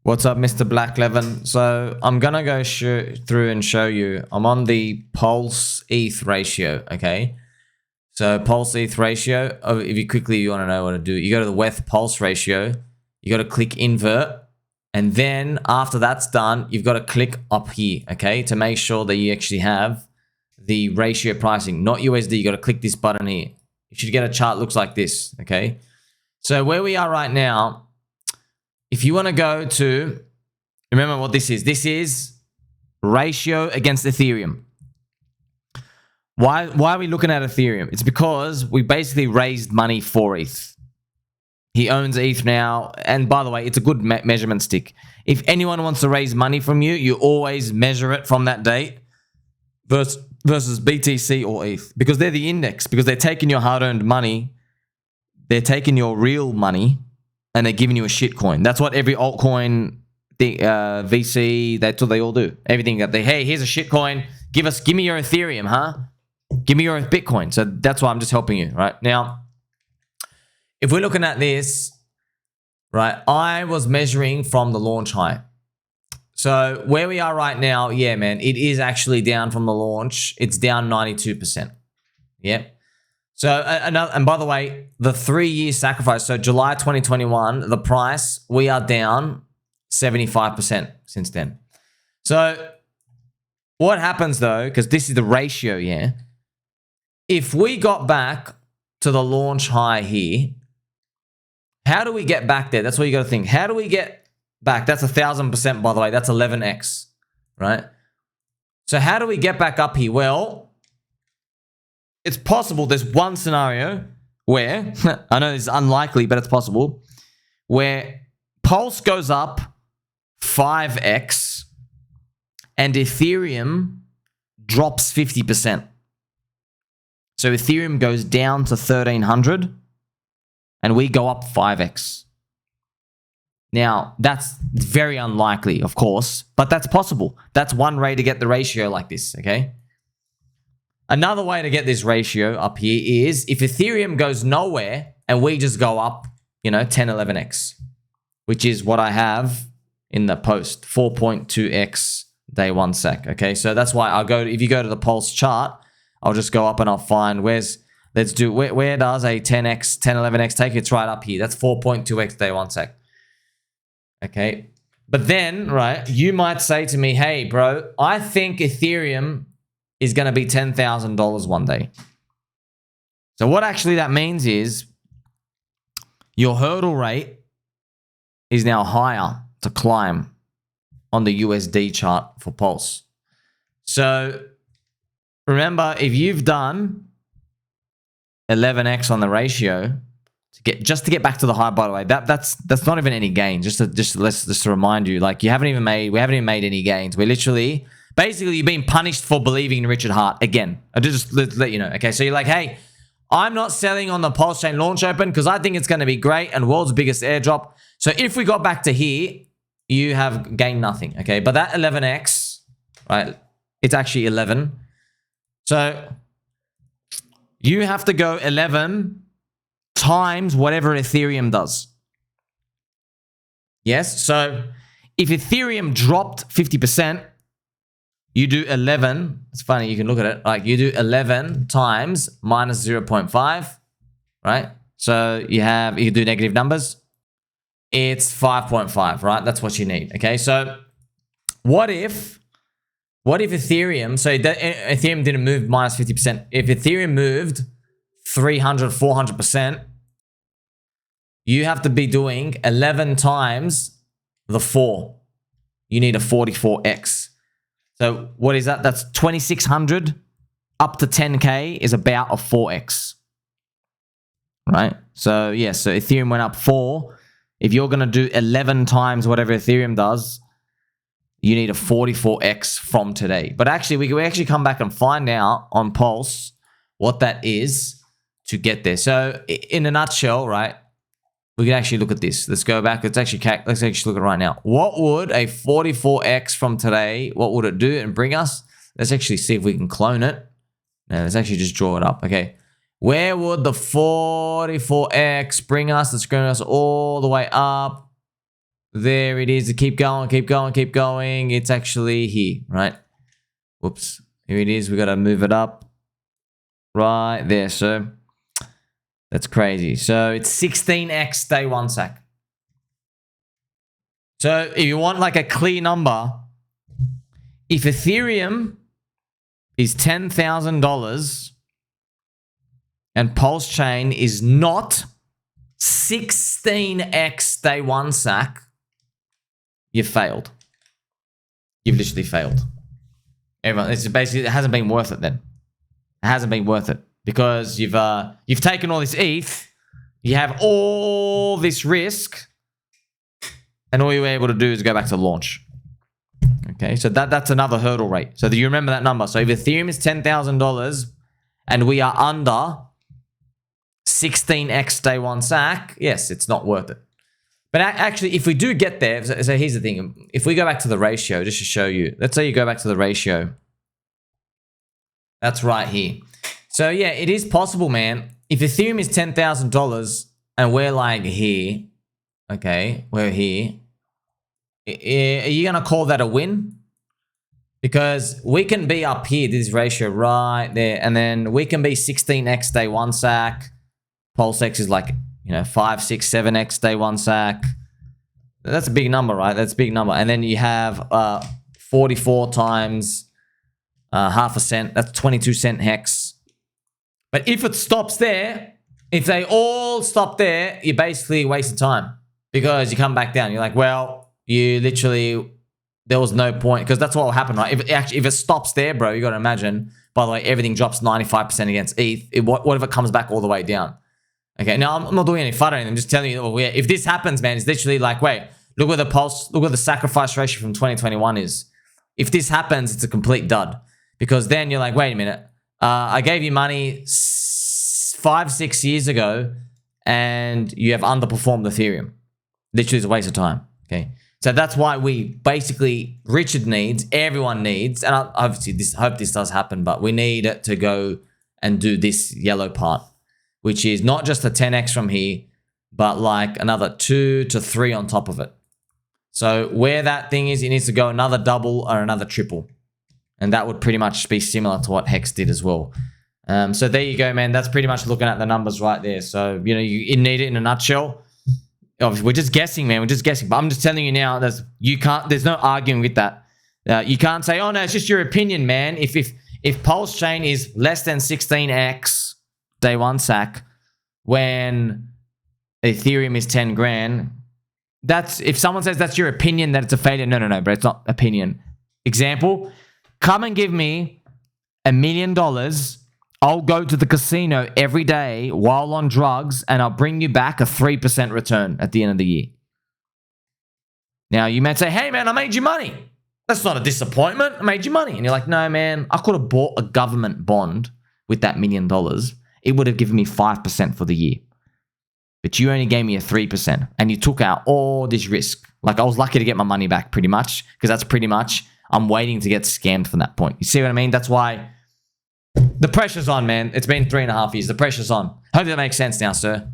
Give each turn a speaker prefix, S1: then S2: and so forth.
S1: What's up, Mr. Black Levin? So I'm gonna go through and show you. I'm on the Pulse ETH ratio, okay? So Pulse ETH ratio, if you want to know what to do, you go to the WETH Pulse ratio, you got to click invert, and then after that's done, you've got to click up here, okay? To make sure that you actually have the ratio pricing, not USD. You got to click this button here. You should get a chart looks like this, okay? So where we are right now, if you want to go to, remember what this is ratio against Ethereum. Why are we looking at Ethereum? It's because we basically raised money for ETH. He owns ETH now. And by the way, it's a good measurement stick. If anyone wants to raise money from you, you always measure it from that date versus BTC or ETH. Because they're the index. Because they're taking your hard-earned money. They're taking your real money. And they're giving you a shit coin. That's what every altcoin, VC, that's what they all do. Everything that hey, here's a shit coin. Give me your Ethereum, huh? Give me your Bitcoin. So that's why I'm just helping you, right? Now, if we're looking at this, right, I was measuring from the launch high. So where we are right now, yeah, man, it is actually down from the launch. It's down 92%. Yep. So, and by the way, the 3-year sacrifice, so July 2021, the price, we are down 75% since then. So, what happens though, because this is the ratio, yeah? If we got back to the launch high here, how do we get back there? That's what you got to think. How do we get back? That's 1,000%, by the way. That's 11x, right? So, how do we get back up here? Well, it's possible. There's one scenario where, I know it's unlikely, but it's possible, where Pulse goes up 5x and Ethereum drops 50%. So Ethereum goes down to 1,300 and we go up 5x. Now, that's very unlikely, of course, but that's possible. That's one way to get the ratio like this, okay? Another way to get this ratio up here is if Ethereum goes nowhere and we just go up, 10, 11x, which is what I have in the post, 4.2x day one sec. Okay, so that's why if you go to the Pulse chart, I'll just go up and I'll find where does a 10x, 10, 11x take? It's right up here. That's 4.2x day one sec. Okay, but then, right, you might say to me, hey, bro, I think Ethereum is going to be $10,000 one day. So what actually that means is your hurdle rate is now higher to climb on the USD chart for Pulse. So remember, if you've done 11x on the ratio to get back to the high, by the way, that's not even any gains. Just to remind you, like we haven't even made any gains. We're literally basically, you're being punished for believing in Richard Hart again. I just let you know. Okay, so you're like, hey, I'm not selling on the PulseChain launch open because I think it's going to be great and world's biggest airdrop. So if we got back to here, you have gained nothing. Okay, but that 11x, right? It's actually 11. So you have to go 11 times whatever Ethereum does. Yes. So if Ethereum dropped 50%. You do 11, it's funny, you can look at it, like you do 11 times minus 0.5, right? So you can do negative numbers. It's 5.5, right? That's what you need, okay? So what if Ethereum, so Ethereum didn't move minus 50%. If Ethereum moved 300, 400%, you have to be doing 11 times the 4. You need a 44x. So what is that? That's 2,600 up to 10K is about a 4x, right? So yeah, so Ethereum went up 4. If you're going to do 11 times whatever Ethereum does, you need a 44x from today. But actually, we can actually come back and find out on Pulse what that is to get there. So in a nutshell, right, we can actually look at this. Let's go back. Let's actually look at it right now. What would a 44x from today, what would it do and bring us? Let's actually see if we can clone it. Now, let's actually just draw it up. Okay. Where would the 44x bring us? Let's bring us all the way up. There it is. Keep going, keep going, keep going. It's actually here, right? Whoops. Here it is. We got to move it up. Right there, so that's crazy. So it's 16x day one sack. So if you want like a clear number, if Ethereum is $10,000 and PulseChain is not 16x day one sack, you've failed. You've literally failed. Everyone, it's basically, it hasn't been worth it then. It hasn't been worth it because you've taken all this ETH, you have all this risk, and all you're able to do is go back to launch. Okay, so that's another hurdle rate. So do you remember that number? So if Ethereum is $10,000 and we are under 16x day one sack, yes, it's not worth it. But actually, if we do get there, so here's the thing. If we go back to the ratio, just to show you, let's say you go back to the ratio. That's right here. So yeah, it is possible, man. If Ethereum is $10,000 and we're like here, okay, we're here. Are you going to call that a win? Because we can be up here, this ratio right there, and then we can be 16x day one sack. PulseX is like, 5, 6, 7x day one sack. That's a big number, right? That's a big number. And then you have 44 times half a cent. That's 22 cent hex. But if it stops there, if they all stop there, you're basically wasting time because you come back down. You're like, well, you literally, there was no point because that's what will happen, right? If it stops there, bro, you got to imagine, by the way, everything drops 95% against ETH. What if it comes back all the way down? Okay, now I'm not doing any fun or anything. I'm just telling you, if this happens, man, it's literally like, wait, look where the sacrifice ratio from 2021 is. If this happens, it's a complete dud. Because then you're like, wait a minute, I gave you money 5, 6 years ago and you have underperformed Ethereum. Literally, it's a waste of time, okay? So that's why we basically, Richard needs, everyone needs, and obviously hope this does happen, but we need it to go and do this yellow part, which is not just a 10x from here, but like another 2 to 3 on top of it. So where that thing is, it needs to go another double or another triple. And that would pretty much be similar to what Hex did as well. So there you go, man. That's pretty much looking at the numbers right there. So, you need it in a nutshell. Obviously, we're just guessing, man. We're just guessing. But I'm just telling you now, there's no arguing with that. You can't say, oh, no, it's just your opinion, man. If PulseChain is less than 16x day one sack when Ethereum is 10 grand, if someone says that's your opinion, that it's a failure. No, bro. It's not opinion. Example, come and give me $1 million. I'll go to the casino every day while on drugs and I'll bring you back a 3% return at the end of the year. Now, you might say, hey, man, I made you money. That's not a disappointment. I made you money. And you're like, no, man, I could have bought a government bond with that $1 million. It would have given me 5% for the year. But you only gave me a 3% and you took out all this risk. Like, I was lucky to get my money back pretty much because that's pretty much, I'm waiting to get scammed from that point. You see what I mean? That's why the pressure's on, man. It's been 3.5 years. The pressure's on. Hope that makes sense now, sir.